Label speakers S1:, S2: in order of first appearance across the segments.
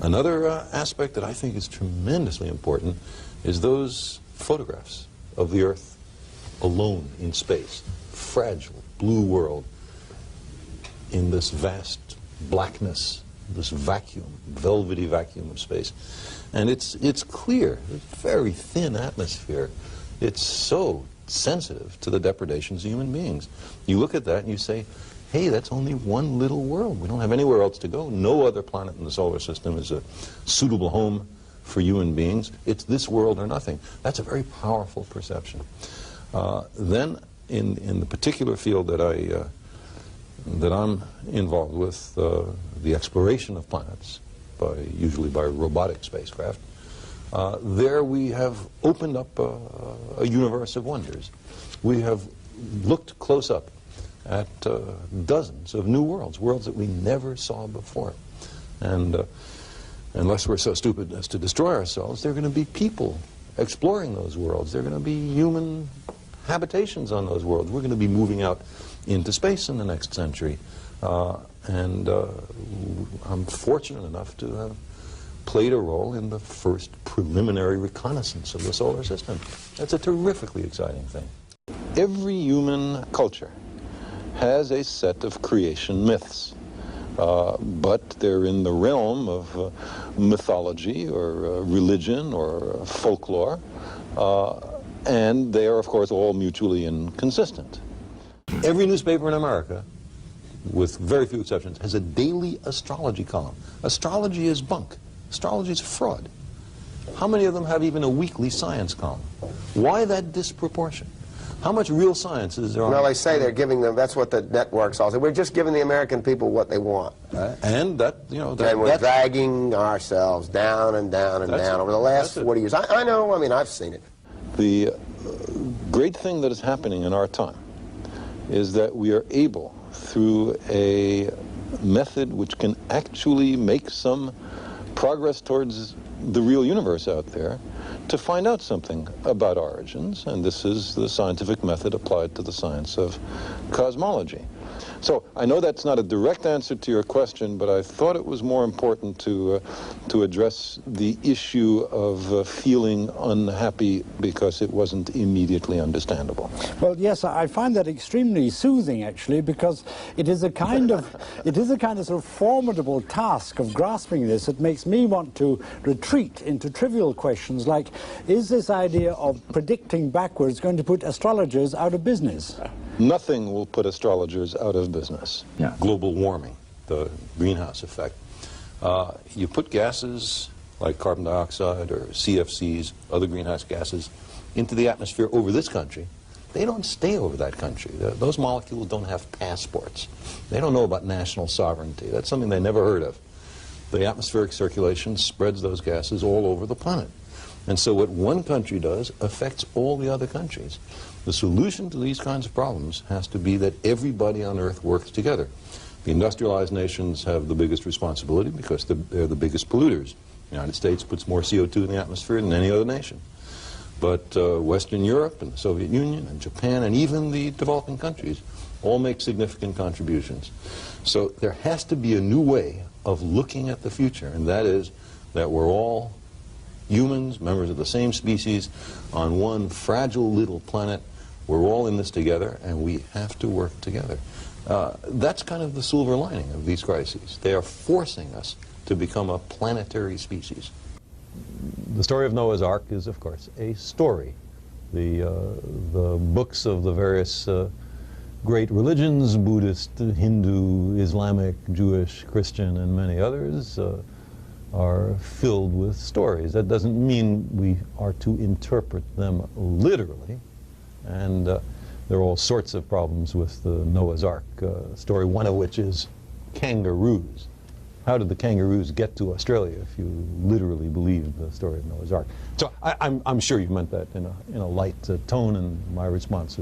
S1: Another aspect that I think is tremendously important is those photographs of the Earth alone in space, fragile, blue world, in this vast blackness, this vacuum, velvety vacuum of space. And it's clear, it's very thin atmosphere. It's so sensitive to the depredations of human beings. You look at that and you say, hey, that's only one little world. We don't have anywhere else to go. No other planet in the solar system is a suitable home for human beings. It's this world or nothing. That's a very powerful perception. Then, in the particular field that I'm involved with, the exploration of planets, usually by robotic spacecraft, there we have opened up a universe of wonders. We have looked close up at dozens of new worlds, worlds that we never saw before. And unless we're so stupid as to destroy ourselves, there are going to be people exploring those worlds. There are going to be human habitations on those worlds. We're going to be moving out into space in the next century. And I'm fortunate enough to have played a role in the first preliminary reconnaissance of the solar system. That's a terrifically exciting thing. Every human culture has a set of creation myths, but they're in the realm of mythology or religion or folklore, and they are, of course, all mutually inconsistent. Every newspaper in America, with very few exceptions, has a daily astrology column. Astrology is bunk. Astrology is fraud. How many of them have even a weekly science column? Why that disproportion? How much real science is there on?
S2: Well, they say they're giving them, that's what the networks all say. We're just giving the American people what they want. Right?
S1: And that, you know,
S2: and we're dragging ourselves down and down and down over the last 40 years. I know, I mean, I've seen it.
S1: The great thing that is happening in our time is that we are able, through a method which can actually make some progress towards the real universe out there, to find out something about origins, and this is the scientific method applied to the science of cosmology. So I know that's not a direct answer to your question, but I thought it was more important to address the issue of feeling unhappy because it wasn't immediately understandable.
S3: Well, yes, I find that extremely soothing, actually, because it is a kind of sort of formidable task of grasping this that makes me want to retreat into trivial questions like, is this idea of predicting backwards going to put astrologers out of business?
S1: Nothing will put astrologers out of business.
S3: Yeah.
S1: Global warming, the greenhouse effect. You put gases like carbon dioxide or CFCs, other greenhouse gases, into the atmosphere over this country. They don't stay over that country. Those molecules don't have passports. They don't know about national sovereignty. That's something they never heard of. The atmospheric circulation spreads those gases all over the planet. And so what one country does affects all the other countries. The solution to these kinds of problems has to be that everybody on Earth works together. The industrialized nations have the biggest responsibility because they're the biggest polluters. The United States puts more CO2 in the atmosphere than any other nation. But Western Europe and the Soviet Union and Japan and even the developing countries all make significant contributions. So there has to be a new way of looking at the future, and that is that we're all humans, members of the same species, on one fragile little planet. We're all in this together, and we have to work together. That's kind of the silver lining of these crises. They are forcing us to become a planetary species.
S4: The story of Noah's Ark is, of course, a story. The books of the various great religions, Buddhist, Hindu, Islamic, Jewish, Christian, and many others, are filled with stories. That doesn't mean we are to interpret them literally, and there are all sorts of problems with the Noah's Ark story, one of which is kangaroos. How did the kangaroos get to Australia if you literally believe the story of Noah's Ark? So I'm sure you meant that in a light tone, and my response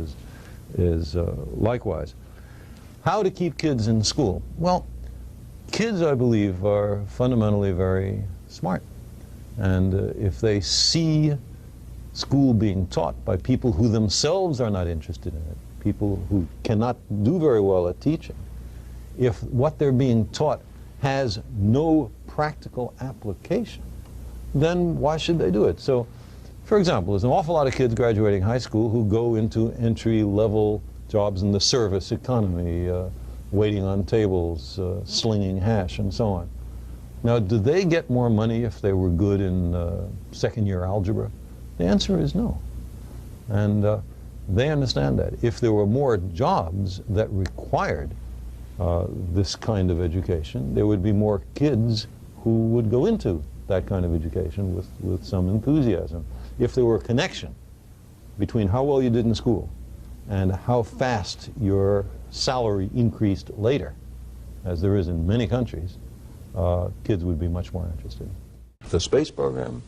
S4: is likewise. How to keep kids in school? Well, kids, I believe, are fundamentally very smart. And if they see school being taught by people who themselves are not interested in it, people who cannot do very well at teaching, if what they're being taught has no practical application, then why should they do it? So, for example, there's an awful lot of kids graduating high school who go into entry-level jobs in the service economy, waiting on tables, slinging hash, and so on. Now, do they get more money if they were good in second-year algebra? The answer is no. And they understand that. If there were more jobs that required this kind of education, there would be more kids who would go into that kind of education with some enthusiasm. If there were a connection between how well you did in school and how fast your salary increased later, as there is in many countries, kids would be much more interested.
S1: The space program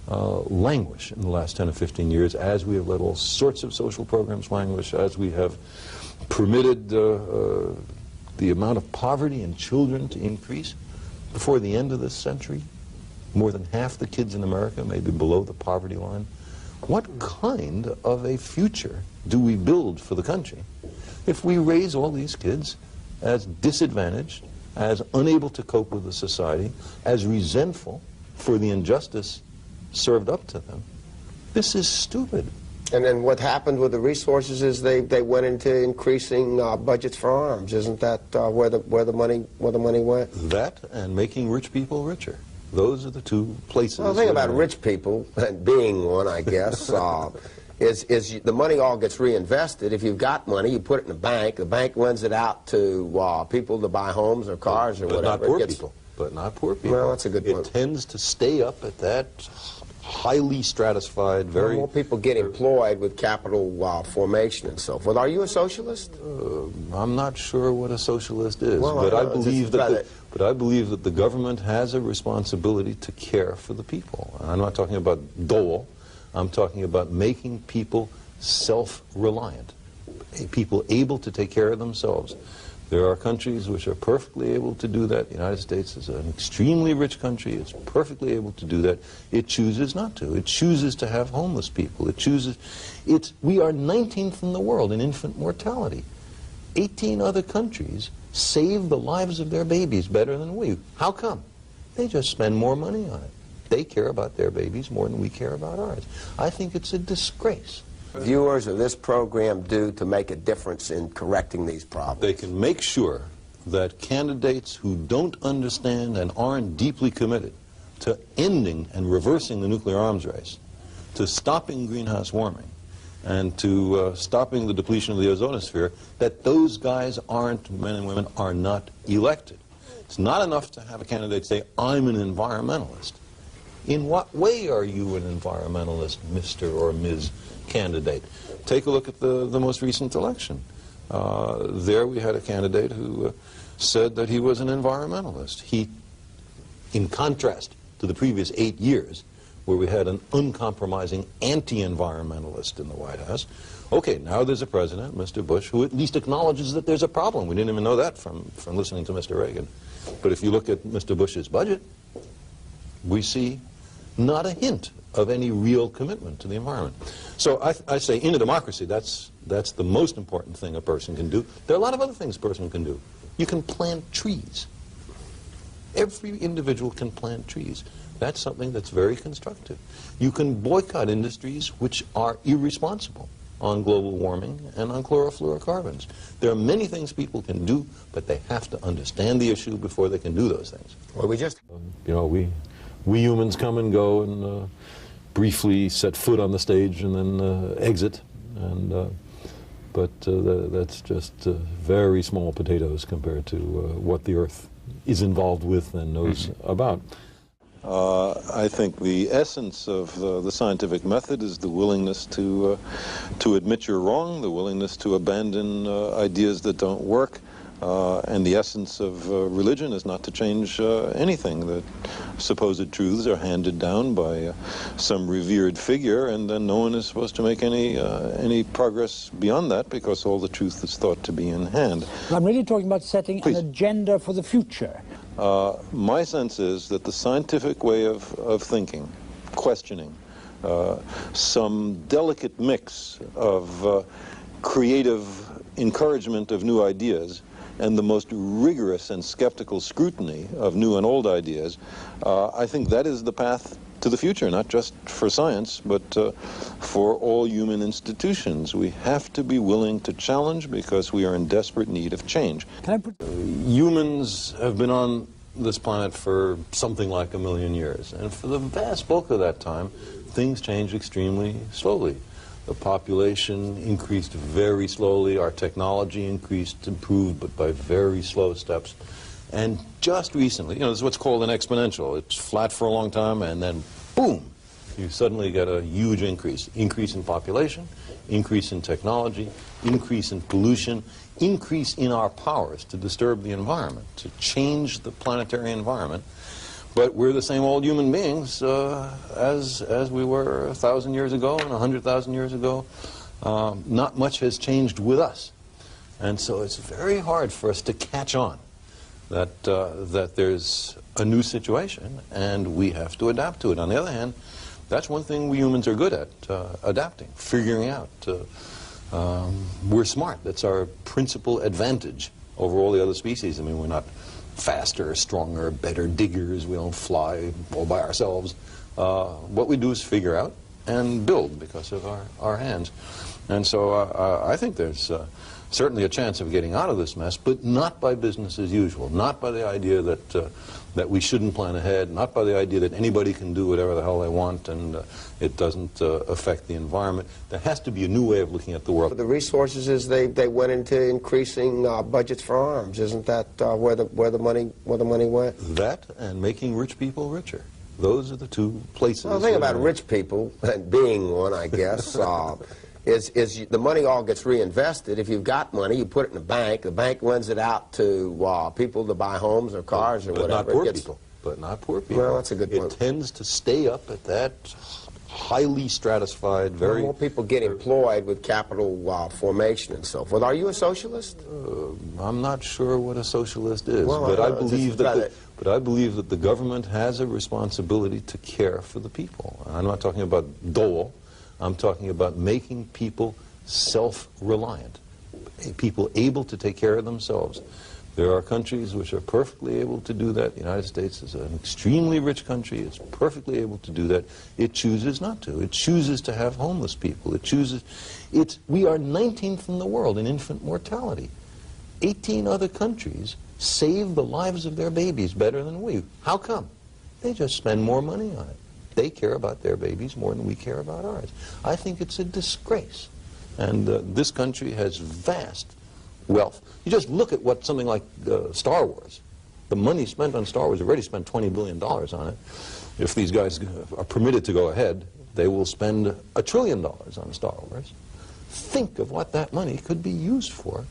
S1: languish in the last 10 or 15 years, as we have let all sorts of social programs languish, as we have permitted the amount of poverty in children to increase. Before the end of this century, more than half the kids in America may be below the poverty line. What kind of a future do we build for the country if we raise all these kids as disadvantaged, as unable to cope with the society, as resentful for the injustice served up to them? This is stupid.
S2: And then what happened with the resources is they went into increasing budgets for arms. Isn't that where the money went?
S1: That and making rich people richer. Those are the two places.
S2: Well, the thing about rich people, and being one, I guess, is the money all gets reinvested. If you've got money, you put it in the bank lends it out to people to buy homes or cars or whatever.
S1: But not poor people. But not poor people.
S2: Well, that's a good point.
S1: It tends to stay up at that highly stratified, very...
S2: More people get employed with capital formation and so forth. Are you a socialist?
S1: I'm not sure what a socialist is,
S2: well,
S1: but I believe that the government has a responsibility to care for the people. And I'm not talking about dole. I'm talking about making people self-reliant, people able to take care of themselves. There are countries which are perfectly able to do that. The United States is an extremely rich country. It's perfectly able to do that. It chooses not to. It chooses to have homeless people. We are 19th in the world in infant mortality. 18 other countries save the lives of their babies better than we. How come? They just spend more money on it. They care about their babies more than we care about ours. I think it's a disgrace.
S2: Viewers of this program do to make a difference in correcting these problems?
S1: They can make sure that candidates who don't understand and aren't deeply committed to ending and reversing the nuclear arms race, to stopping greenhouse warming, and to stopping the depletion of the ozonosphere, that those guys aren't, men and women, are not elected. It's not enough to have a candidate say, I'm an environmentalist. In what way are you an environmentalist, Mr. or Ms. candidate? Take a look at the most recent election. There we had a candidate who said that he was an environmentalist. He, in contrast to the previous 8 years, where we had an uncompromising anti-environmentalist in the White House, okay, now there's a president, Mr. Bush, who at least acknowledges that there's a problem. We didn't even know that from listening to Mr. Reagan. But if you look at Mr. Bush's budget, we see not a hint of any real commitment to the environment. So I say in a democracy, that's the most important thing a person can do. There are a lot of other things a person can do. You can plant trees. Every individual can plant trees. That's something that's very constructive. You can boycott industries which are irresponsible on global warming and on chlorofluorocarbons. There are many things people can do, but they have to understand the issue before they can do those things.
S2: Well,
S4: we humans come and go and briefly set foot on the stage and then exit, but that's just very small potatoes compared to what the Earth is involved with and knows about. I think the essence of the scientific method is the willingness to admit you're wrong, the willingness to abandon ideas that don't work, and the essence of religion is not to change anything. The supposed truths are handed down by some revered figure, and then no one is supposed to make any progress beyond that because all the truth is thought to be in hand.
S3: I'm really talking about setting an agenda for the future.
S4: My sense is that the scientific way of thinking, questioning, some delicate mix of creative encouragement of new ideas
S1: and the most rigorous and skeptical scrutiny of new and old ideas, I think that is the path to the future, not just for science, but for all human institutions. We have to be willing to challenge because we are in desperate need of change.
S3: Can I put...
S1: Humans have been on this planet for something like 1 million years, and for the vast bulk of that time, things changed extremely slowly. The population increased very slowly, our technology increased, improved, but by very slow steps. And just recently, this is what's called an exponential. It's flat for a long time, and then boom, you suddenly get a huge increase. Increase in population, increase in technology, increase in pollution, increase in our powers to disturb the environment, to change the planetary environment. But we're the same old human beings as we were 1,000 years ago and 100,000 years ago. Not much has changed with us. And so it's very hard for us to catch on that there's a new situation and we have to adapt to it. On the other hand, that's one thing we humans are good at, adapting, figuring out. We're smart. That's our principal advantage over all the other species. I mean, we're not faster, stronger, better diggers. We don't fly all by ourselves. What we do is figure out and build because of our hands. And so I think there's certainly a chance of getting out of this mess, but not by business as usual, not by the idea that we shouldn't plan ahead, not by the idea that anybody can do whatever the hell they want and it doesn't affect the environment. There has to be a new way of looking at the world.
S2: The resources is they went into increasing budgets for arms. Isn't that where the money went?
S1: That and making rich people richer. Those are the two places.
S2: Well, the thing about rich people, and being one, I guess, is the money all gets reinvested. If you've got money, you put it in a bank. The bank lends it out to people to buy homes or cars or whatever.
S1: Not poor people. But not poor people.
S2: Well, that's a good point.
S1: It tends to stay up at that highly stratified, very...
S2: More people get employed with capital formation and so forth. Are you a socialist?
S1: I'm not sure what a socialist is,
S2: well,
S1: but I believe that the government has a responsibility to care for the people. I'm not talking about dole. I'm talking about making people self-reliant, people able to take care of themselves. There are countries which are perfectly able to do that. The United States is an extremely rich country. It's perfectly able to do that. It chooses not to. It chooses to have homeless people. We are 19th in the world in infant mortality. 18 other countries save the lives of their babies better than we. How come? They just spend more money on it. They care about their babies more than we care about ours. I think it's a disgrace. And this country has vast wealth. You just look at what something like Star Wars. The money spent on Star Wars, already spent $20 billion on it. If these guys are permitted to go ahead, they will spend $1 trillion on Star Wars. Think of what that money could be used for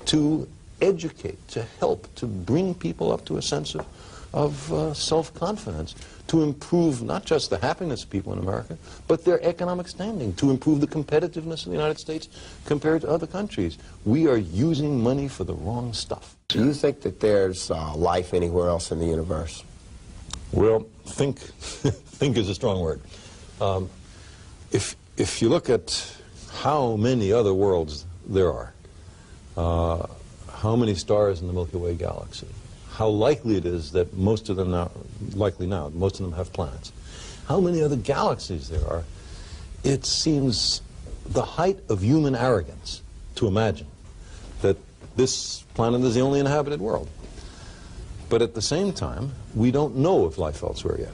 S1: to educate, to help, to bring people up to a sense of self-confidence, to improve not just the happiness of people in America, but their economic standing, to improve the competitiveness of the United States compared to other countries. We are using money for the wrong stuff.
S2: Do you think that there's life anywhere else in the universe?
S1: Well, think is a strong word. If you look at how many other worlds there are, how many stars in the Milky Way galaxy, how likely it is that most of them most of them have planets. How many other galaxies there are, it seems the height of human arrogance to imagine that this planet is the only inhabited world. But at the same time, we don't know of life elsewhere yet.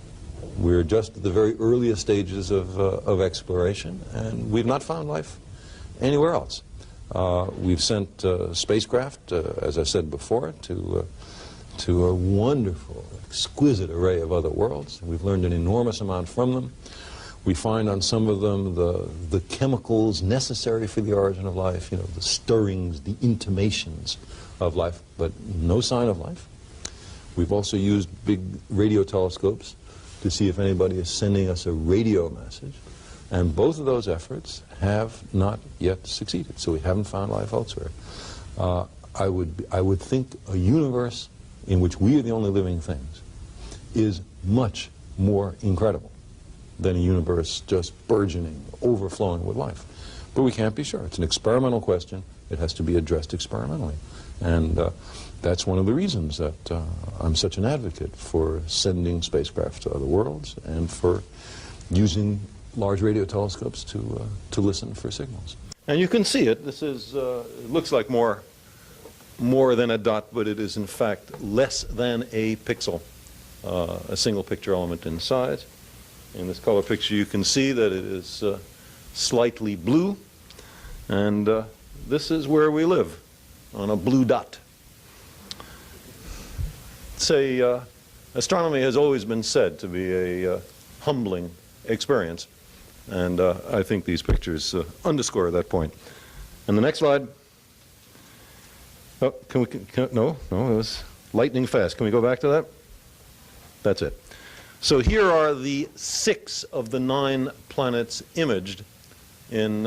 S1: We're just at the very earliest stages of exploration, and we've not found life anywhere else. We've sent spacecraft, as I said before, to a wonderful, exquisite array of other worlds. We've learned an enormous amount from them. We find on some of them the chemicals necessary for the origin of life, the stirrings, the intimations of life, but no sign of life. We've also used big radio telescopes to see if anybody is sending us a radio message, and both of those efforts have not yet succeeded, so we haven't found life elsewhere. I would think a universe in which we are the only living things is much more incredible than a universe just burgeoning, overflowing with life. But we can't be sure. It's an experimental question. It has to be addressed experimentally. And that's one of the reasons that I'm such an advocate for sending spacecraft to other worlds and for using large radio telescopes to listen for signals.
S4: And you can see it. This is, it looks like more than a dot, but it is in fact less than a pixel, a single picture element in size. In this color picture you can see that it is slightly blue, and this is where we live, on a blue dot. Say, astronomy has always been said to be a humbling experience, and I think these pictures underscore that point. And the next slide. Oh, no, it was lightning fast. Can we go back to that? That's it. So here are the 6 of the 9 planets imaged in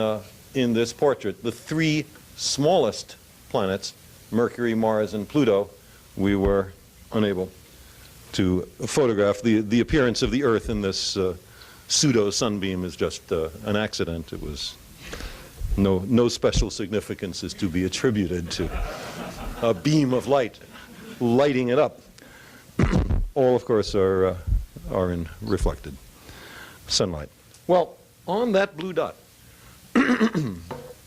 S4: this portrait. The 3 smallest planets, Mercury, Mars, and Pluto, we were unable to photograph. The appearance of the Earth in this pseudo sunbeam is just an accident. It was no special significance is to be attributed to a beam of light lighting it up. All, of course, are in reflected sunlight. Well, on that blue dot,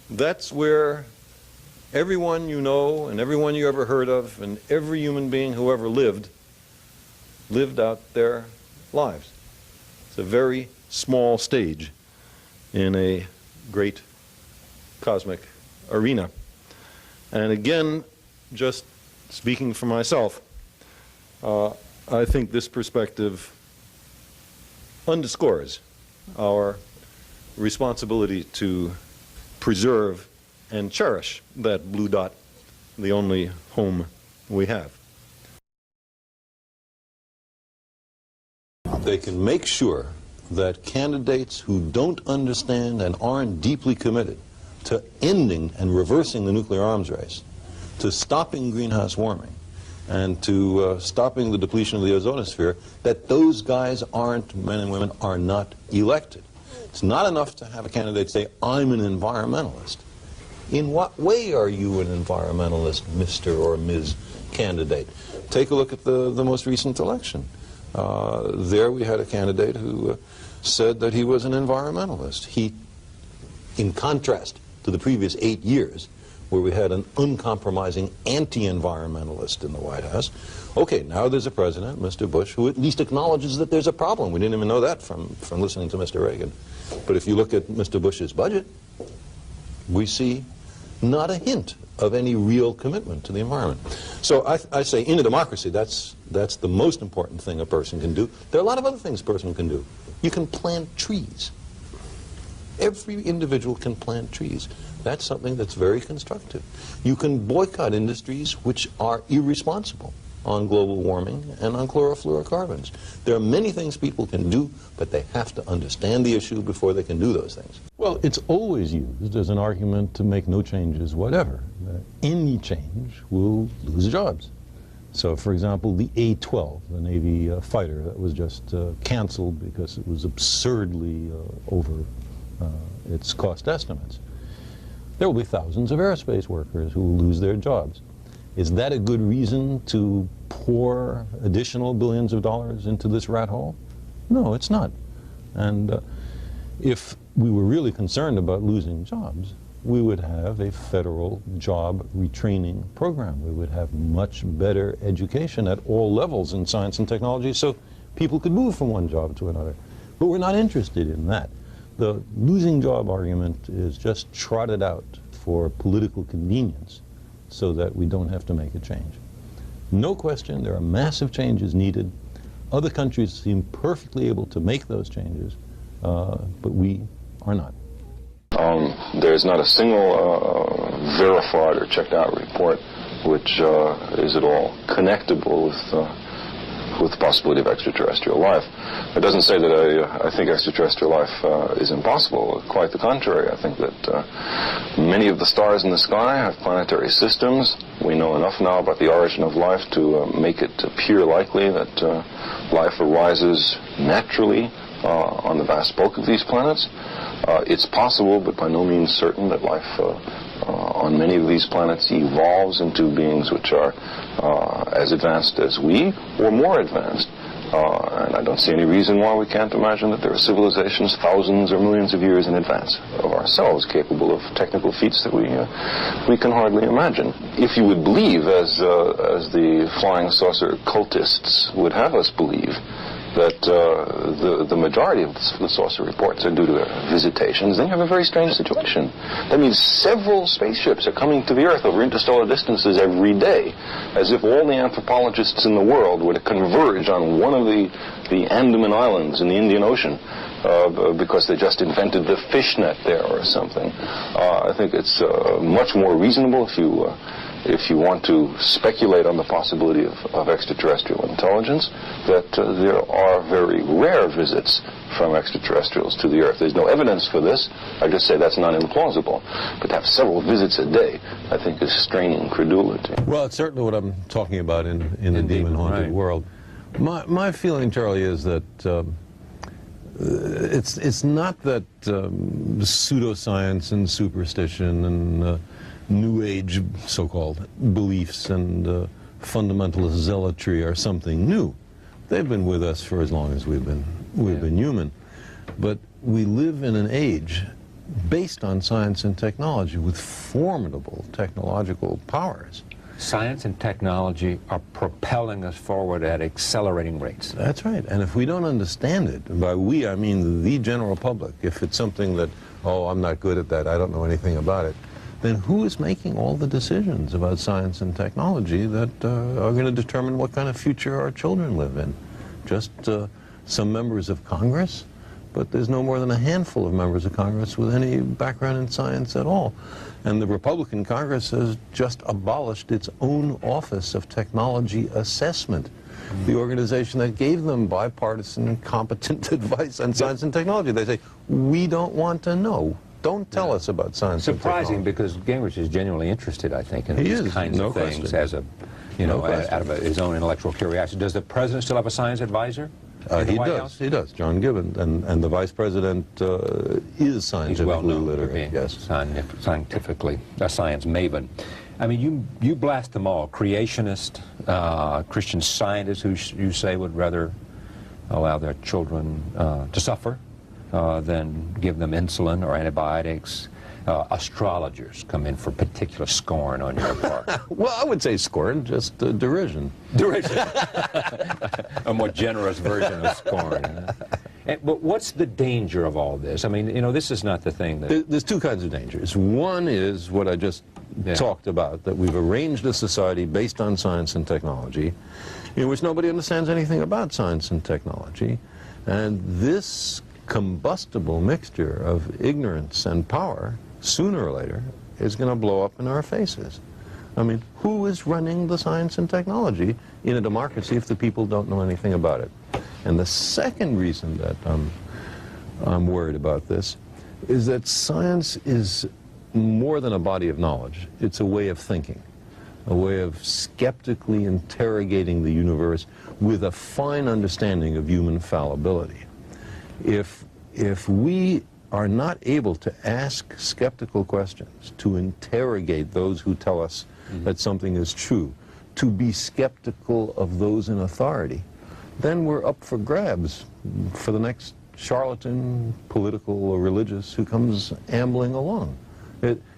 S4: that's where everyone you know and everyone you ever heard of and every human being who ever lived out their lives. It's a very small stage in a great cosmic arena. And again, just speaking for myself, I think this perspective underscores our responsibility to preserve and cherish that blue dot, the only home we have.
S1: They can make sure that candidates who don't understand and aren't deeply committed to ending and reversing the nuclear arms race, to stopping greenhouse warming, and to stopping the depletion of the ozonosphere, that those guys aren't, men and women, are not elected. It's not enough to have a candidate say, I'm an environmentalist. In what way are you an environmentalist, Mr. or Ms. candidate? Take a look at the most recent election. There we had a candidate who said that he was an environmentalist. He, in contrast to the previous 8 years, where we had an uncompromising anti-environmentalist in the White House. Okay, now there's a president, Mr. Bush, who at least acknowledges that there's a problem. We didn't even know that from listening to Mr. Reagan. But if you look at Mr. Bush's budget, we see not a hint of any real commitment to the environment. So I say, in a democracy, that's the most important thing a person can do. There are a lot of other things a person can do. You can plant trees. Every individual can plant trees. That's something that's very constructive. You can boycott industries which are irresponsible on global warming and on chlorofluorocarbons. There are many things people can do, but they have to understand the issue before they can do those things.
S4: Well, it's always used as an argument to make no changes whatever. Any change will lose jobs. So, for example, the A-12, the Navy fighter that was just canceled because it was absurdly over its cost estimates. There will be thousands of aerospace workers who will lose their jobs. Is that a good reason to pour additional billions of dollars into this rat hole? No, it's not. And if we were really concerned about losing jobs, we would have a federal job retraining program. We would have much better education at all levels in science and technology so people could move from one job to another. But we're not interested in that. The losing job argument is just trotted out for political convenience so that we don't have to make a change. No question, there are massive changes needed. Other countries seem perfectly able to make those changes, but we are not.
S5: There's not a single verified or checked out report which is at all connectable with the possibility of extraterrestrial life. It doesn't say that I think extraterrestrial life is impossible. Quite the contrary. I think that many of the stars in the sky have planetary systems. We know enough now about the origin of life to make it appear likely that life arises naturally on the vast bulk of these planets. It's possible, but by no means certain, that life on many of these planets evolves into beings which are as advanced as we, or more advanced. And I don't see any reason why we can't imagine that there are civilizations thousands or millions of years in advance of ourselves, capable of technical feats that we can hardly imagine. If you would believe, as the flying saucer cultists would have us believe, that the majority of the saucer reports are due to visitations, then you have a very strange situation. That means several spaceships are coming to the Earth over interstellar distances every day, as if all the anthropologists in the world were to converge on one of the Andaman Islands in the Indian Ocean because they just invented the fishnet there or something. I think it's much more reasonable if you want to speculate on the possibility of extraterrestrial intelligence, that there are very rare visits from extraterrestrials to the Earth. There's no evidence for this. I just say that's not implausible. But to have several visits a day, I think, is straining credulity.
S4: Well, it's certainly what I'm talking about in the demon-haunted world. My feeling, Charlie, is that it's not that pseudoscience and superstition and New Age so-called beliefs and fundamentalist zealotry are something new. They've been with us for as long as we've been human. But we live in an age based on science and technology with formidable technological powers.
S6: Science and technology are propelling us forward at accelerating rates.
S4: That's right. And if we don't understand it, and by we I mean the general public, if it's something that, oh, I'm not good at that, I don't know anything about it, then who is making all the decisions about science and technology that are going to determine what kind of future our children live in? Just some members of Congress? But there's no more than a handful of members of Congress with any background in science at all. And the Republican Congress has just abolished its own Office of Technology Assessment, the organization that gave them bipartisan, competent advice on science and technology. They say, we don't want to know. Don't tell us about science and technology.
S6: Surprising, because Gingrich is genuinely interested, I think, in these kinds of things as a, out of his own intellectual curiosity. Does the president still have a science advisor?
S4: He does. John Gibbons, and the vice president is scientifically literate. Yes,
S6: scientifically a science maven. I mean, you blast them all. Creationist, Christian scientists who you say would rather allow their children to suffer than give them insulin or antibiotics. Astrologers come in for particular scorn on your part.
S4: Well, I would say scorn, just derision.
S6: Derision. A more generous version of scorn. But what's the danger of all this? I mean, this is not the thing that...
S4: There's two kinds of dangers. One is what I just talked about, that we've arranged a society based on science and technology, in which nobody understands anything about science and technology, and this combustible mixture of ignorance and power, sooner or later, is going to blow up in our faces. I mean, who is running the science and technology in a democracy if the people don't know anything about it? And the second reason that I'm worried about this is that science is more than a body of knowledge. It's a way of thinking, a way of skeptically interrogating the universe with a fine understanding of human fallibility. If we are not able to ask skeptical questions, to interrogate those who tell us that something is true, to be skeptical of those in authority, then we're up for grabs for the next charlatan, political or religious, who comes ambling along.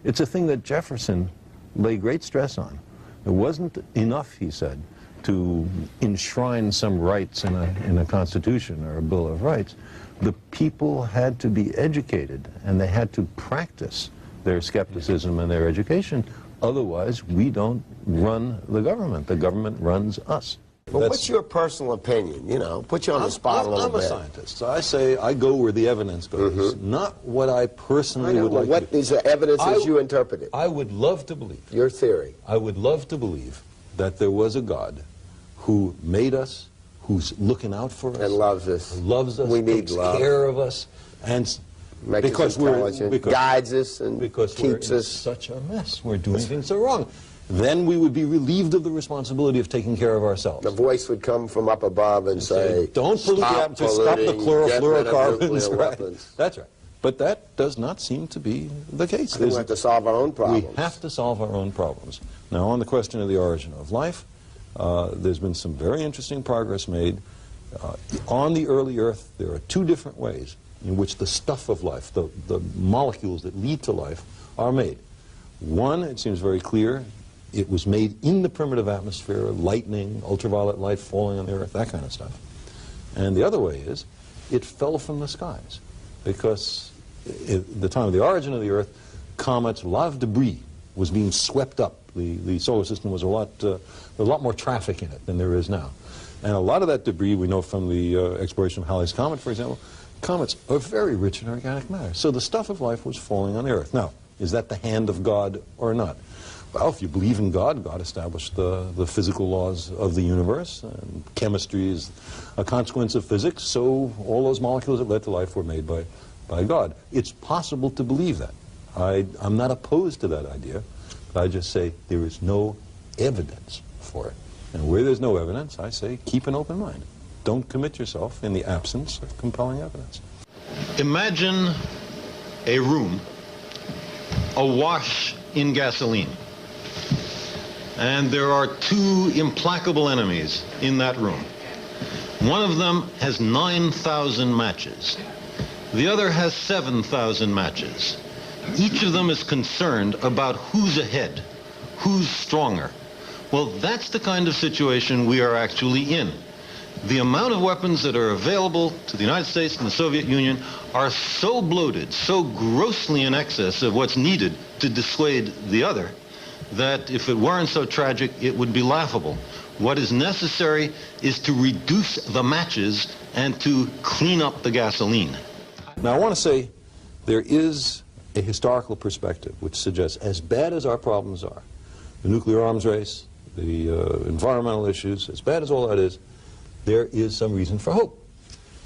S4: It's a thing that Jefferson laid great stress on. It wasn't enough, he said, to enshrine some rights in a Constitution or a Bill of Rights. The people had to be educated, and they had to practice their skepticism and their education. Otherwise, we don't run the government. The government runs us.
S2: But what's your personal opinion? Put you on the spot a little bit.
S1: I'm a scientist, so I say I go where the evidence goes, not what I personally would like to.
S2: What is the evidence as you interpret it?
S1: I would love to believe.
S2: Your theory.
S1: I would love to believe that there was a God who made us, who's looking out for us.
S2: And loves us.
S1: Loves us.
S2: We need
S1: takes
S2: love.
S1: care of us. And
S2: makes us intelligent, guides us, and keeps us.
S1: Such a mess. We're doing things so wrong. Then we would be relieved of the responsibility of taking care of ourselves.
S2: The voice would come from up above and say,
S1: don't pollute the atmosphere, stop the chlorofluorocarbons. Right. That's right. But that does not seem to be the case.
S2: We have to solve our own problems.
S1: We have to solve our own problems. Now, on the question of the origin of life, there's been some very interesting progress made. On the early Earth, there are two different ways in which the stuff of life, the molecules that lead to life, are made. One, it seems very clear, it was made in the primitive atmosphere, lightning, ultraviolet light falling on the Earth, that kind of stuff. And the other way is, it fell from the skies. Because at the time of the origin of the Earth, comets, a lot of debris was being swept up. The solar system was a lot more traffic in it than there is now. And a lot of that debris, we know from the exploration of Halley's Comet, for example, comets are very rich in organic matter. So the stuff of life was falling on the Earth. Now, is that the hand of God or not? Well, if you believe in God, God established the physical laws of the universe, and chemistry is a consequence of physics, so all those molecules that led to life were made by God. It's possible to believe that. I'm not opposed to that idea, but I just say there is no evidence for it. And where there's no evidence, I say keep an open mind. Don't commit yourself in the absence of compelling evidence.
S7: Imagine a room awash in gasoline. And there are two implacable enemies in that room. One of them has 9,000 matches. The other has 7,000 matches. Each of them is concerned about who's ahead, who's stronger. Well, that's the kind of situation we are actually in. The amount of weapons that are available to the United States and the Soviet Union are so bloated, so grossly in excess of what's needed to dissuade the other, that if it weren't so tragic, it would be laughable. What is necessary is to reduce the matches and to clean up the gasoline.
S1: Now, I want to say there is a historical perspective which suggests, as bad as our problems are, the nuclear arms race, the environmental issues, as bad as all that is, there is some reason for hope.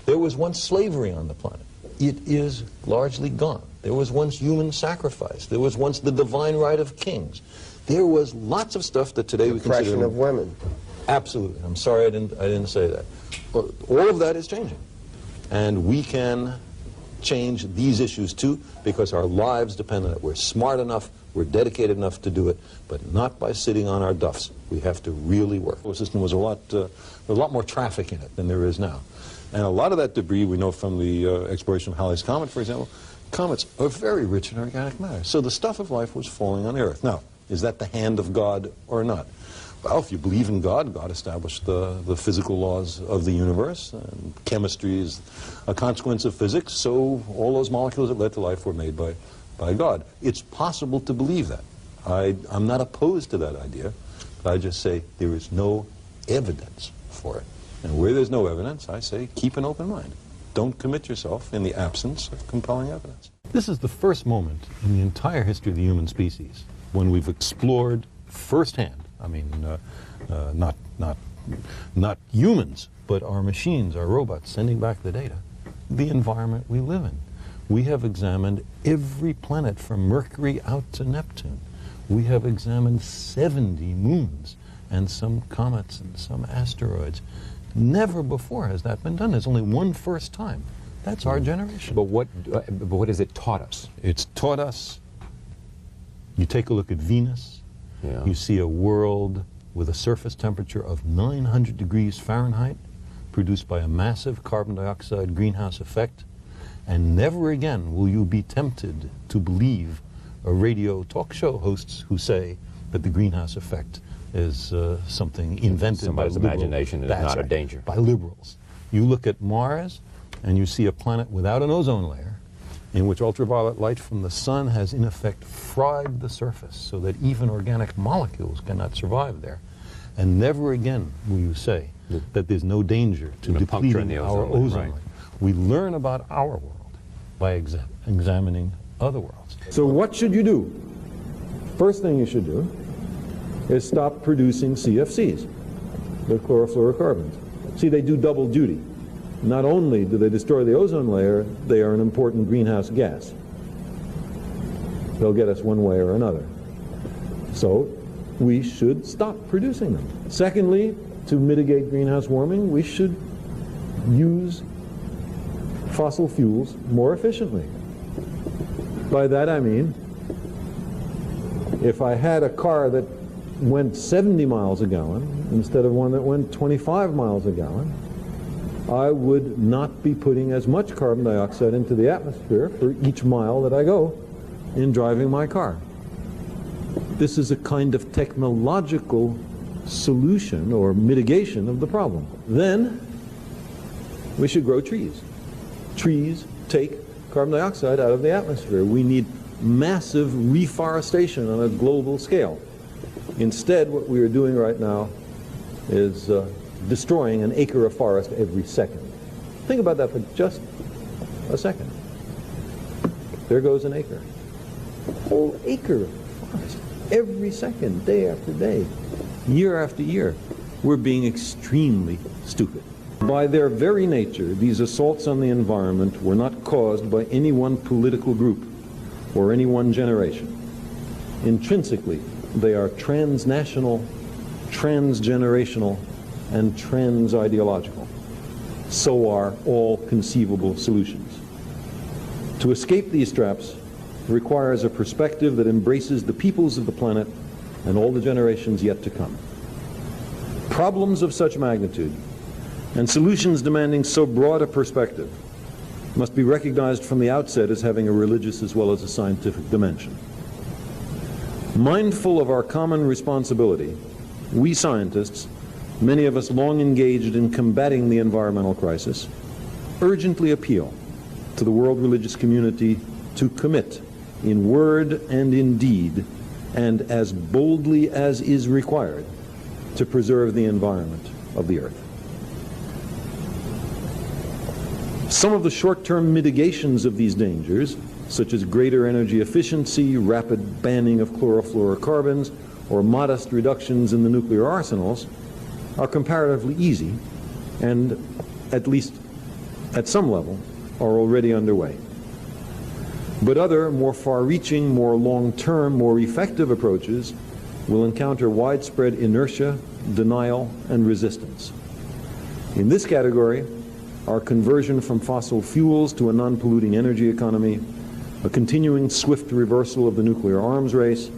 S1: There was once slavery on the planet. It is largely gone. There was once human sacrifice. There was once the divine right of kings. There was lots of stuff that today we consider...
S2: Oppression of women.
S1: Absolutely. I'm sorry I didn't say that. But all of that is changing. And we can change these issues too, because our lives depend on it. We're smart enough, we're dedicated enough to do it, but not by sitting on our duffs. We have to really work. The system was a lot more traffic in it than there is now. And a lot of that debris, we know from the exploration of Halley's Comet, for example, comets are very rich in organic matter. So the stuff of life was falling on the Earth. Now, is that the hand of God or not? Well, if you believe in God, God established the physical laws of the universe, and chemistry is a consequence of physics, so all those molecules that led to life were made by God. It's possible to believe that. I'm not opposed to that idea, but I just say there is no evidence for it. And where there's no evidence, I say keep an open mind. Don't commit yourself in the absence of compelling evidence.
S4: This is the first moment in the entire history of the human species when we've explored firsthand, I mean, not humans, but our machines, our robots, sending back the data, the environment we live in. We have examined every planet from Mercury out to Neptune. We have examined 70 moons and some comets and some asteroids. Never before has that been done. There's only one first time. That's our generation.
S6: But what has it taught us?
S4: It's taught us, you take a look at Venus,
S6: Yeah.
S4: you see a world with a surface temperature of 900 degrees Fahrenheit, produced by a massive carbon dioxide greenhouse effect, and never again will you be tempted to believe a radio talk show hosts who say that the greenhouse effect is something invented
S6: Somebody's
S4: by liberals.
S6: imagination is
S4: That's
S6: not a
S4: right,
S6: danger.
S4: by liberals. You look at Mars, and you see a planet without an ozone layer, in which ultraviolet light from the sun has in effect fried the surface so that even organic molecules cannot survive there. And never again will you say that there's no danger to
S6: The puncture in
S4: depleting
S6: the
S4: our
S6: ozone layer,
S4: ozone
S6: right.
S4: layer. We learn about our world by examining other worlds. So what should you do? First thing you should do is stop producing CFCs, the chlorofluorocarbons. See, they do double duty. Not only do they destroy the ozone layer, they are an important greenhouse gas. They'll get us one way or another. So we should stop producing them. Secondly, to mitigate greenhouse warming, we should use fossil fuels more efficiently. By that I mean, if I had a car that went 70 miles a gallon instead of one that went 25 miles a gallon, I would not be putting as much carbon dioxide into the atmosphere for each mile that I go in driving my car. This is a kind of technological solution or mitigation of the problem. Then we should grow trees. Trees take carbon dioxide out of the atmosphere. We need massive reforestation on a global scale. Instead, what we are doing right now is destroying an acre of forest every second. Think about that for just a second. There goes an acre. A whole acre of forest every second, day after day, year after year. We're being extremely stupid. By their very nature, these assaults on the environment were not caused by any one political group or any one generation. Intrinsically, they are transnational, transgenerational, and trans-ideological. So are all conceivable solutions. To escape these traps requires a perspective that embraces the peoples of the planet and all the generations yet to come. Problems of such magnitude and solutions demanding so broad a perspective must be recognized from the outset as having a religious as well as a scientific dimension. Mindful of our common responsibility, we scientists, many of us long engaged in combating the environmental crisis, urgently appeal to the world religious community to commit in word and in deed, and as boldly as is required, to preserve the environment of the earth. Some of the short-term mitigations of these dangers, such as greater energy efficiency, rapid banning of chlorofluorocarbons, or modest reductions in the nuclear arsenals, are comparatively easy and, at least at some level, are already underway. But other, more far-reaching, more long-term, more effective approaches will encounter widespread inertia, denial, and resistance. In this category are conversion from fossil fuels to a non-polluting energy economy, a continuing swift reversal of the nuclear arms race,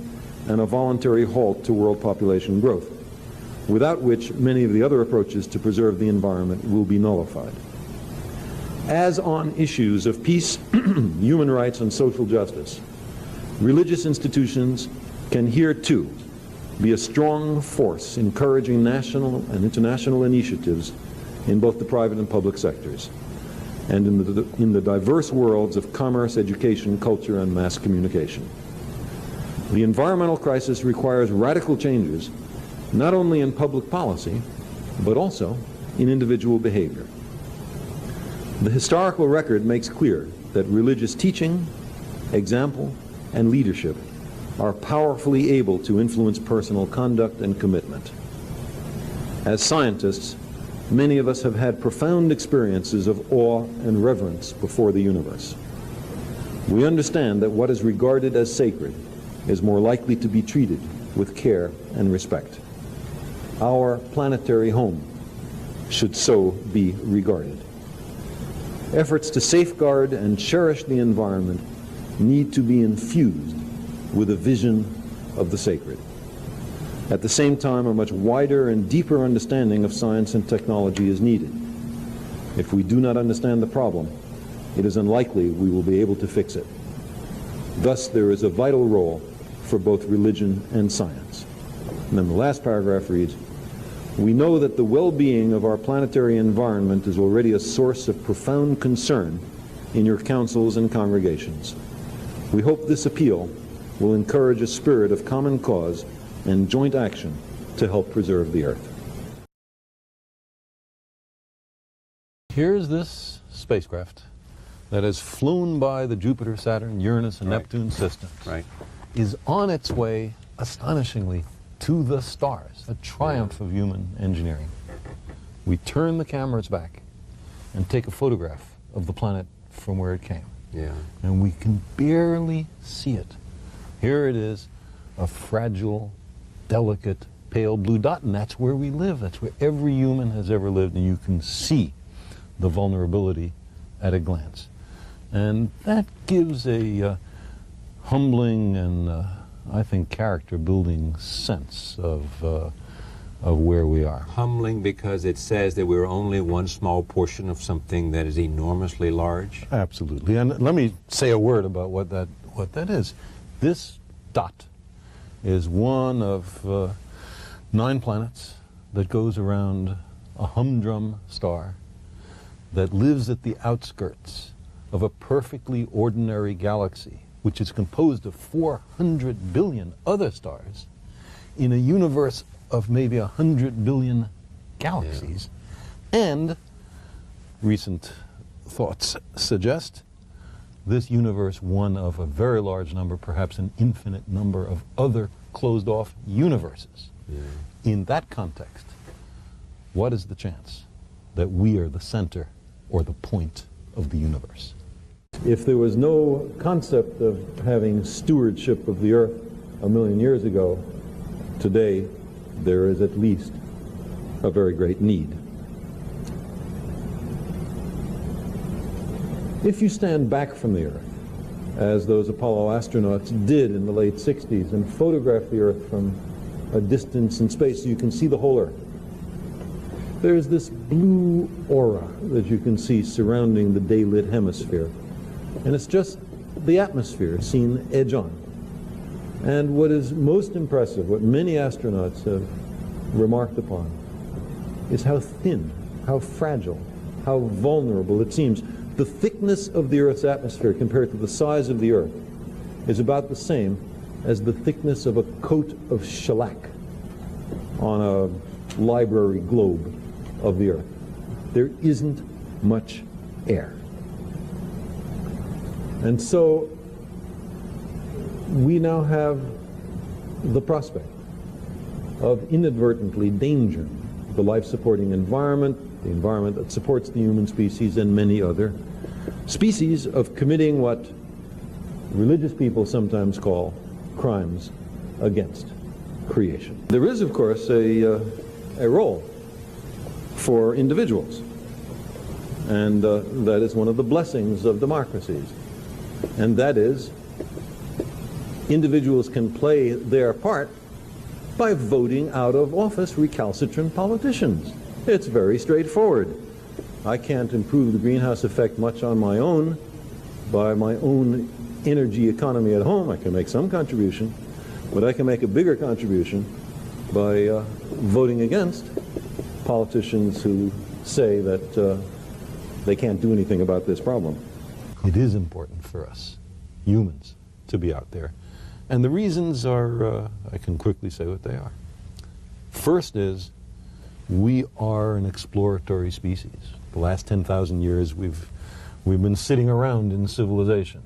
S4: and a voluntary halt to world population growth, without which many of the other approaches to preserve the environment will be nullified. As on issues of peace, human rights, and social justice, religious institutions can here too be a strong force encouraging national and international initiatives in both the private and public sectors, and in the diverse worlds of commerce, education, culture, and mass communication. The environmental crisis requires radical changes, not only in public policy, but also in individual behavior. The historical record makes clear that religious teaching, example, and leadership are powerfully able to influence personal conduct and commitment. As scientists, many of us have had profound experiences of awe and reverence before the universe. We understand that what is regarded as sacred is more likely to be treated with care and respect. Our planetary home should so be regarded. Efforts to safeguard and cherish the environment need to be infused with a vision of the sacred. At the same time, a much wider and deeper understanding of science and technology is needed. If we do not understand the problem, it is unlikely we will be able to fix it. Thus, there is a vital role for both religion and science. And then the last paragraph reads, "We know that the well-being of our planetary environment is already a source of profound concern in your councils and congregations. We hope this appeal will encourage a spirit of common cause and joint action to help preserve the Earth."
S1: Here's this spacecraft that has flown by the Jupiter, Saturn, Uranus, and Neptune systems.
S6: Right.
S1: Is on its way, astonishingly, to the stars, a triumph of human engineering. We turn the cameras back and take a photograph of the planet from where it came.
S6: Yeah.
S1: And we can barely see it. Here it is, a fragile, delicate, pale blue dot, and that's where we live. That's where every human has ever lived, and you can see the vulnerability at a glance. And that gives a
S4: humbling and I think character-building sense of where we are.
S6: Humbling because it says that we're only one small portion of something that is enormously large.
S4: Absolutely. And let me say a word about what that is. This dot is one of 9 planets that goes around a humdrum star that lives at the outskirts of a perfectly ordinary galaxy, which is composed of 400 billion other stars in a universe of maybe 100 billion galaxies. Yeah. And recent thoughts suggest this universe one of a very large number, perhaps an infinite number of other closed-off universes. Yeah. In that context, what is the chance that we are the center or the point of the universe? If there was no concept of having stewardship of the Earth 1,000,000 years ago, today there is at least a very great need. If you stand back from the Earth, as those Apollo astronauts did in the late 60s, and photograph the Earth from a distance in space so you can see the whole Earth, there's this blue aura that you can see surrounding the day-lit hemisphere. And it's just the atmosphere seen edge on. And what is most impressive, what many astronauts have remarked upon, is how thin, how fragile, how vulnerable it seems. The thickness of the Earth's atmosphere compared to the size of the Earth is about the same as the thickness of a coat of shellac on a library globe of the Earth. There isn't much air. And so we now have the prospect of inadvertently endangering the life-supporting environment, the environment that supports the human species and many other species, of committing what religious people sometimes call crimes against creation. There is, of course, a role for individuals, and that is one of the blessings of democracies. And that is, individuals can play their part by voting out of office recalcitrant politicians. It's very straightforward. I can't improve the greenhouse effect much on my own by my own energy economy at home. I can make some contribution, but I can make a bigger contribution by voting against politicians who say that they can't do anything about this problem. It is important for us, humans, to be out there. And the reasons are, I can quickly say what they are. First is, we are an exploratory species. The last 10,000 years we've been sitting around in civilization.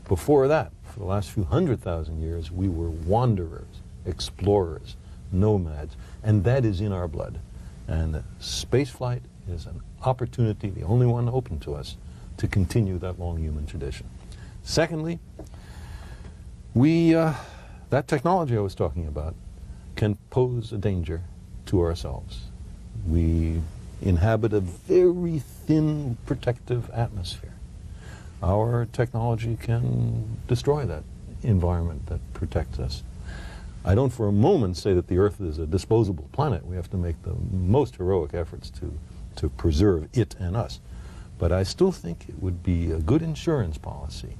S4: Before that, for the last few 100,000 years, we were wanderers, explorers, nomads, and that is in our blood. And spaceflight is an opportunity, the only one open to us, to continue that long human tradition. Secondly, that technology I was talking about can pose a danger to ourselves. We inhabit a very thin protective atmosphere. Our technology can destroy that environment that protects us. I don't for a moment say that the Earth is a disposable planet. We have to make the most heroic efforts to preserve it and us. But I still think it would be a good insurance policy,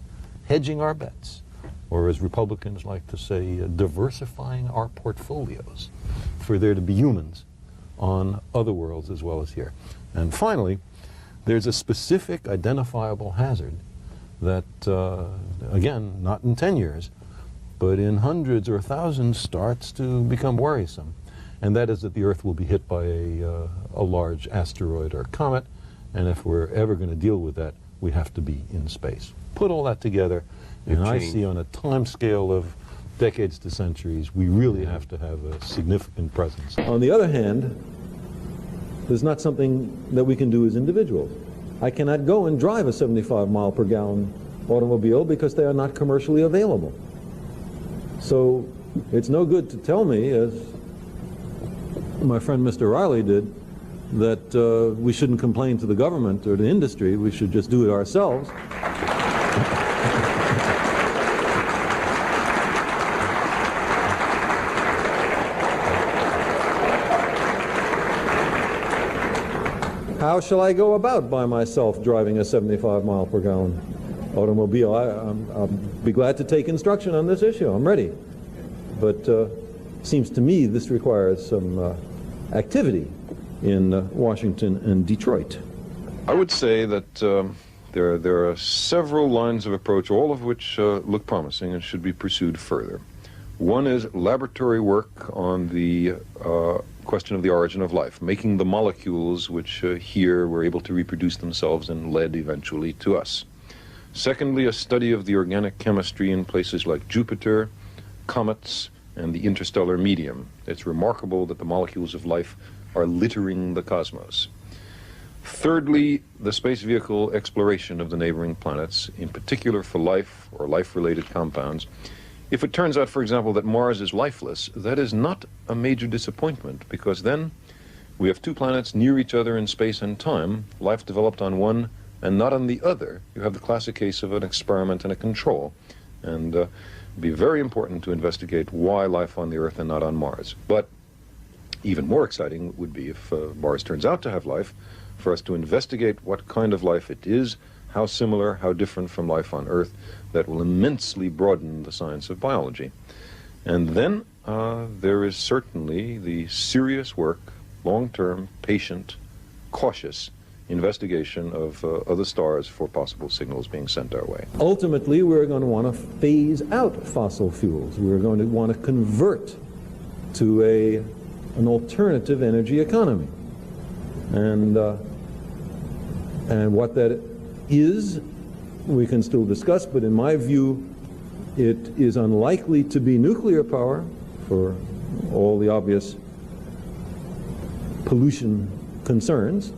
S4: hedging our bets, or as Republicans like to say, diversifying our portfolios, for there to be humans on other worlds as well as here. And finally, there's a specific identifiable hazard that, again, not in 10 years, but in hundreds or thousands starts to become worrisome. And that is that the Earth will be hit by a large asteroid or comet, and if we're ever going to deal with that, we have to be in space. Put all that together, and I see on a time scale of decades to centuries, we really have to have a significant presence. On the other hand, there's not something that we can do as individuals. I cannot go and drive a 75-mile-per-gallon automobile because they are not commercially available. So it's no good to tell me, as my friend Mr. Riley did, that we shouldn't complain to the government or the industry. We should just do it ourselves. How shall I go about by myself driving a 75 mile per gallon automobile? I'll be glad to take instruction on this issue. I'm ready. But seems to me this requires some activity in Washington and Detroit.
S5: I would say that there are several lines of approach, all of which look promising and should be pursued further. One is laboratory work on the question of the origin of life, making the molecules which here were able to reproduce themselves and led eventually to us. Secondly, a study of the organic chemistry in places like Jupiter, comets, and the interstellar medium. It's remarkable that the molecules of life are littering the cosmos. Thirdly, the space vehicle exploration of the neighboring planets, in particular for life or life-related compounds. If it turns out, for example, that Mars is lifeless, that is not a major disappointment, because then we have two planets near each other in space and time, life developed on one and not on the other. You have the classic case of an experiment and a control. And it'd be very important to investigate why life on the Earth and not on Mars. But even more exciting would be if Mars turns out to have life, for us to investigate what kind of life it is, how similar, how different from life on Earth. That will immensely broaden the science of biology. And then there is certainly the serious work, long-term, patient, cautious investigation of other stars for possible signals being sent our way.
S4: Ultimately, we're going to want to phase out fossil fuels. We're going to want to convert to an alternative energy economy. And what that is, we can still discuss, but in my view, it is unlikely to be nuclear power for all the obvious pollution concerns.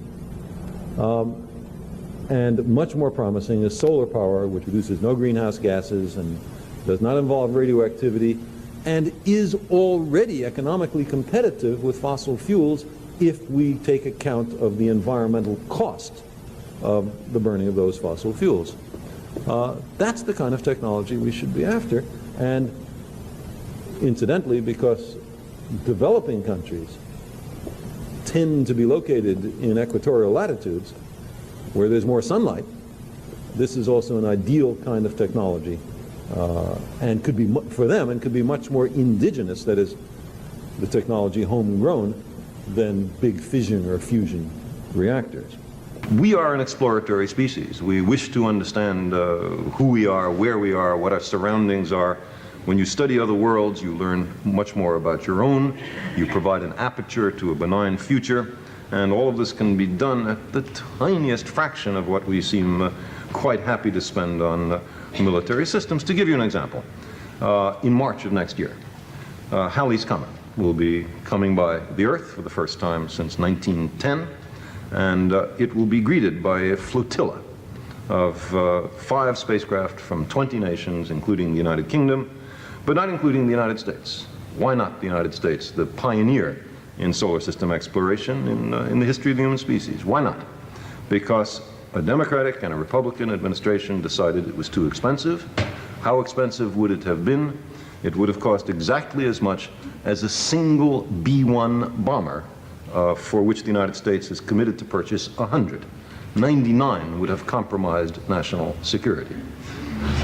S4: And much more promising is solar power, which produces no greenhouse gases and does not involve radioactivity and is already economically competitive with fossil fuels if we take account of the environmental cost of the burning of those fossil fuels. That's the kind of technology we should be after. And incidentally, because developing countries tend to be located in equatorial latitudes where there's more sunlight, this is also an ideal kind of technology and could be, for them, and could be much more indigenous, that is, the technology homegrown, than big fission or fusion reactors.
S5: We are an exploratory species. We wish to understand who we are, where we are, what our surroundings are. When you study other worlds, you learn much more about your own. You provide an aperture to a benign future, and all of this can be done at the tiniest fraction of what we seem quite happy to spend on military systems. To give you an example, in March of next year, Halley's Comet will be coming by the Earth for the first time since 1910, and it will be greeted by a flotilla of 5 spacecraft from 20 nations, including the United Kingdom, but not including the United States. Why not the United States, the pioneer in solar system exploration in the history of the human species? Why not? Because a Democratic and a Republican administration decided it was too expensive. How expensive would it have been? It would have cost exactly as much as a single B-1 bomber, for which the United States is committed to purchase 100. 99 would have compromised national security.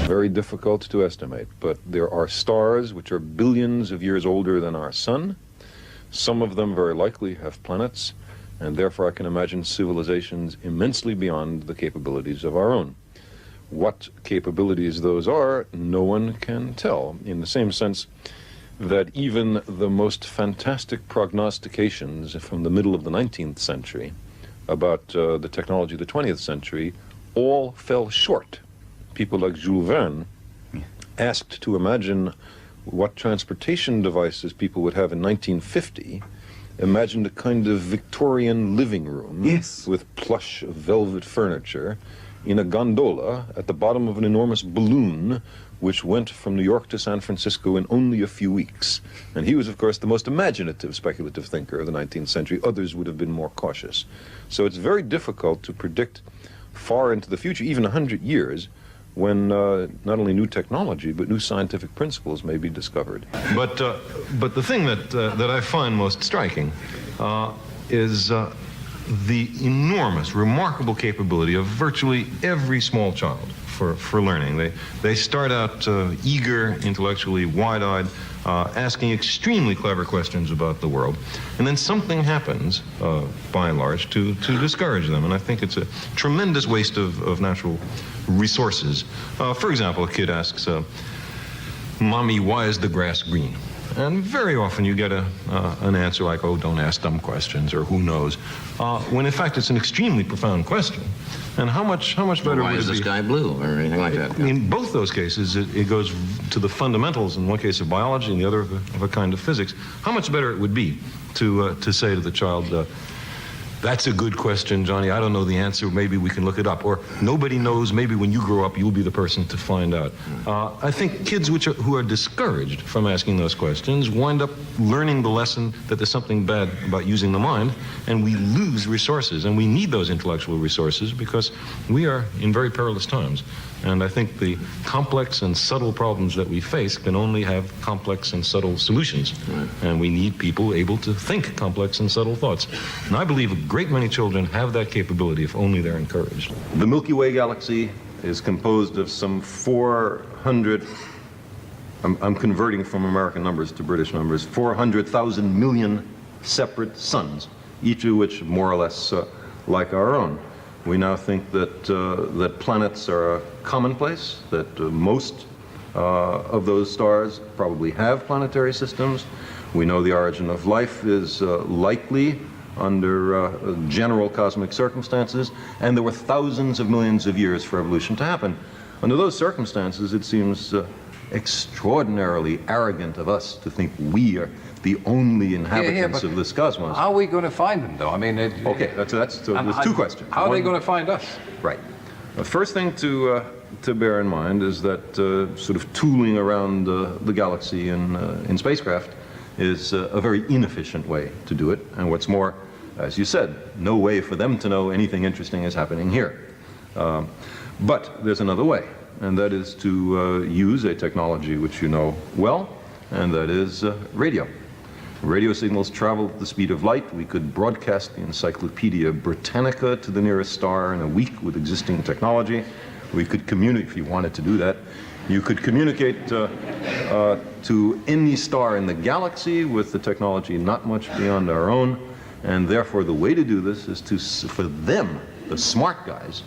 S5: Very difficult to estimate, but there are stars which are billions of years older than our sun. Some of them very likely have planets, and therefore I can imagine civilizations immensely beyond the capabilities of our own. What capabilities those are, no one can tell, in the same sense that even the most fantastic prognostications from the middle of the 19th century about the technology of the 20th century all fell short. People like Jules Verne, asked to imagine what transportation devices people would have in 1950, imagined a kind of Victorian living room, yes, with plush velvet furniture in a gondola at the bottom of an enormous balloon which went from New York to San Francisco in only a few weeks. And he was, of course, the most imaginative speculative thinker of the 19th century. Others would have been more cautious. So it's very difficult to predict far into the future, even 100 years, when not only new technology, but new scientific principles may be discovered. But the thing that I find most striking is
S7: the enormous, remarkable capability of virtually every small child for learning. They start out eager, intellectually wide-eyed, asking extremely clever questions about the world, and then something happens, by and large, to discourage them. And I think it's a tremendous waste of natural resources. For example, a kid asks, "Mommy, why is the grass green?" And very often you get an answer like, "Oh, don't ask dumb questions," or "Who knows?" When in fact it's an extremely profound question. And how much better would it be?
S8: Why is the sky blue, or anything like that?
S7: In both those cases, it goes to the fundamentals. In one case of biology, in the other of a kind of physics. How much better it would be to say to the child, "That's a good question, Johnny. I don't know the answer. Maybe we can look it up." Or, "Nobody knows. Maybe when you grow up, you'll be the person to find out." I think kids who are discouraged from asking those questions wind up learning the lesson that there's something bad about using the mind, and we lose resources. And we need those intellectual resources because we are in very perilous times. And I think the complex and subtle problems that we face can only have complex and subtle solutions. Right. And we need people able to think complex and subtle thoughts. And I believe a great many children have that capability if only they're encouraged. The Milky Way galaxy is composed of some 400, I'm converting from American numbers to British numbers, 400,000 million separate suns, each of which more or less like our own. We now think that planets are commonplace, that most of those stars probably have planetary systems. We know the origin of life is likely under general cosmic circumstances, and there were thousands of millions of years for evolution to happen. Under those circumstances, it seems extraordinarily arrogant of us to think we are the only inhabitants of this cosmos.
S6: How are we going to find them, though? I mean,
S7: okay, there's two questions.
S6: How are they going to find us?
S7: Right. The first thing to bear in mind is that sort of tooling around the galaxy in spacecraft is a very inefficient way to do it. And what's more, as you said, no way for them to know anything interesting is happening here. But there's another way, and that is to use a technology which you know well, and that is radio. Radio signals travel at the speed of light. We could broadcast the Encyclopedia Britannica to the nearest star in a week with existing technology. We could communicate, if you wanted to do that, you could communicate to any star in the galaxy with the technology not much beyond our own. And therefore, the way to do this is for them, the smart guys,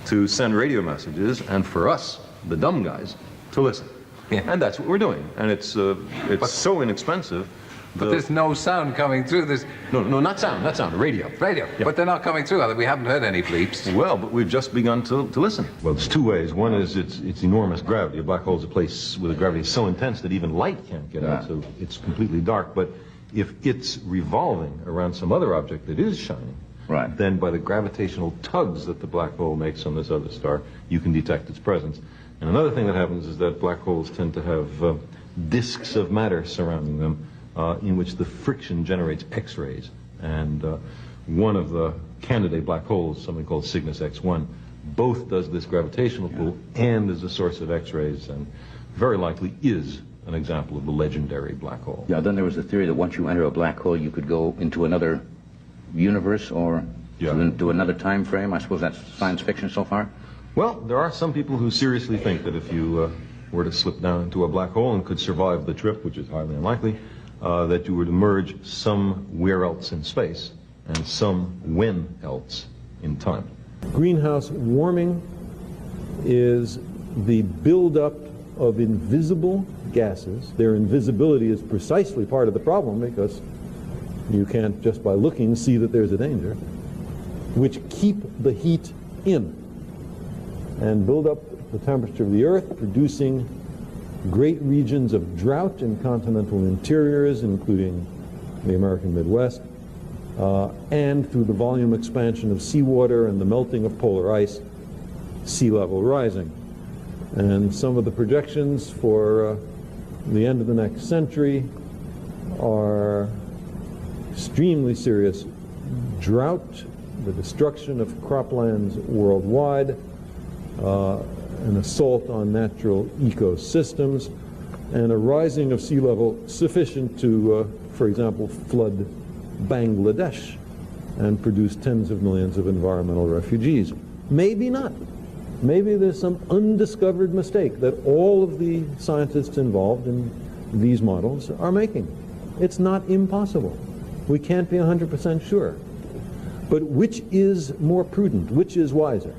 S7: to send radio messages, and for us, the dumb guys, to listen. Yeah. And that's what we're doing. And it's so inexpensive.
S6: But there's no sound coming through this.
S7: No, not sound, radio.
S6: Radio, yeah. But they're not coming through. We haven't heard any bleeps.
S7: Well, but we've just begun to listen. Well, there's two ways. One is it's enormous gravity. A black hole is a place where the gravity is so intense that even light can't get out, so it's completely dark. But if it's revolving around some other object that is shining, right, then by the gravitational tugs that the black hole makes on this other star, you can detect its presence. And another thing that happens is that black holes tend to have disks of matter surrounding them, in which the friction generates X-rays. And one of the candidate black holes, something called Cygnus X1, both does this gravitational pull and is a source of X-rays, and very likely is an example of the legendary black hole.
S8: Yeah, then there was the theory that once you enter a black hole, you could go into another universe or to another time frame. I suppose that's science fiction so far?
S7: Well, there are some people who seriously think that if you were to slip down into a black hole and could survive the trip, which is highly unlikely, that you would emerge somewhere else in space and when else in time.
S4: Greenhouse warming is the buildup of invisible gases. Their invisibility is precisely part of the problem because you can't just by looking see that there's a danger, which keep the heat in and build up the temperature of the Earth, producing great regions of drought in continental interiors, including the American Midwest, and through the volume expansion of seawater and the melting of polar ice, sea level rising. And some of the projections for the end of the next century are extremely serious drought, the destruction of croplands worldwide, an assault on natural ecosystems, and a rising of sea level sufficient to, for example, flood Bangladesh and produce tens of millions of environmental refugees. Maybe not. Maybe there's some undiscovered mistake that all of the scientists involved in these models are making. It's not impossible. We can't be 100% sure. But which is more prudent? Which is wiser?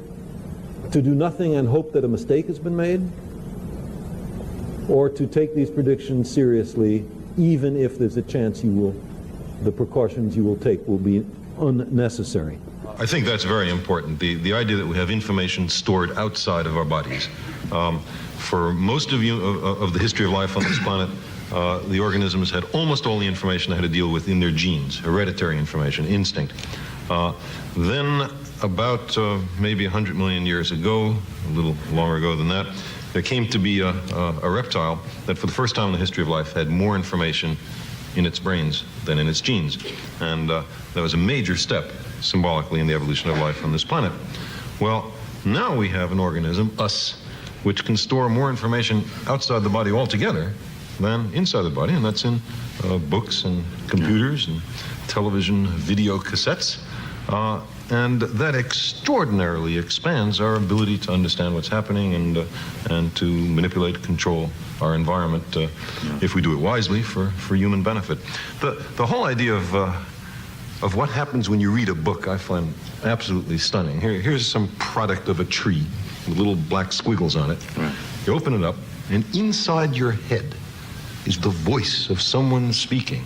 S4: To do nothing and hope that a mistake has been made? Or to take these predictions seriously, even if there's a chance the precautions you will take will be unnecessary?
S7: I think that's very important, the idea that we have information stored outside of our bodies. For most of the history of life on this planet, the organisms had almost all the information they had to deal with in their genes, hereditary information, instinct. Then about maybe 100 million years ago, a little longer ago than that, there came to be a reptile that for the first time in the history of life had more information in its brains than in its genes. And that was a major step symbolically in the evolution of life on this planet. Well, now we have an organism, us, which can store more information outside the body altogether than inside the body, and that's in books and computers and television video cassettes. And that extraordinarily expands our ability to understand what's happening and to manipulate, control our environment if we do it wisely for human benefit. The whole idea of what happens when you read a book I find absolutely stunning. Here's some product of a tree with little black squiggles on it. Right. You open it up, and inside your head is the voice of someone speaking.